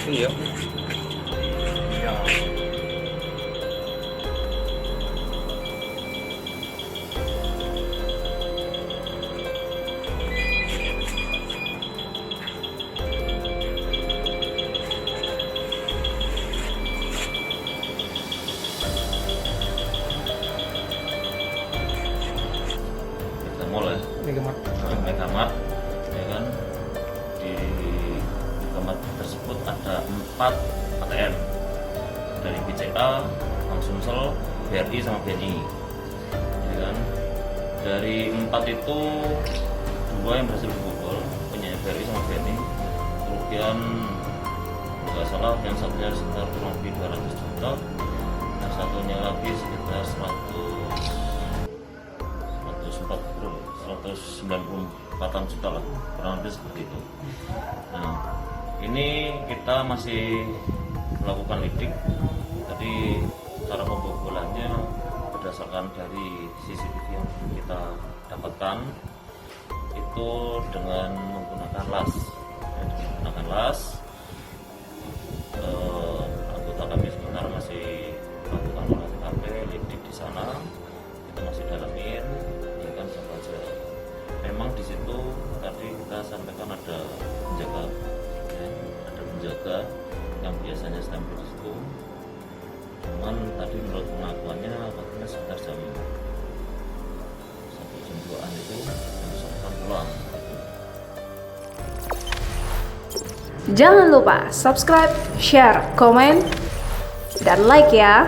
Iya. Iya. Mall ya, Megamat. Megamat, ya kan. Di Megamat tersebut ada 4 ATM dari BCA, Bank Sumsel, BRI sama BNI, ya kan. Dari 4 itu 2 yang berhasil dibobol, punya BRI sama BNI. Kemudian nggak salah yang satunya sekitar kurang lebih 200 juta, yang satunya lagi sekitar 194 juta lah, kurang lebih seperti itu. Nah, ini kita masih melakukan lidik. Tadi cara pembobolannya berdasarkan dari CCTV yang kita dapatkan itu dengan menggunakan las. Anggota kami sebenarnya masih melakukan olah TKP, lidik di sana. Kita masih dalamin, ya kan, siapa aja. Memang di situ tadi kita sampaikan ada penjaga, ya, ada penjaga yang biasanya standby di situ. Cuman tadi menurut pengakuannya katanya sekitar jam 1 jam 2-an itu bersangkutan pulang. Jangan lupa subscribe, share, komen, dan like ya.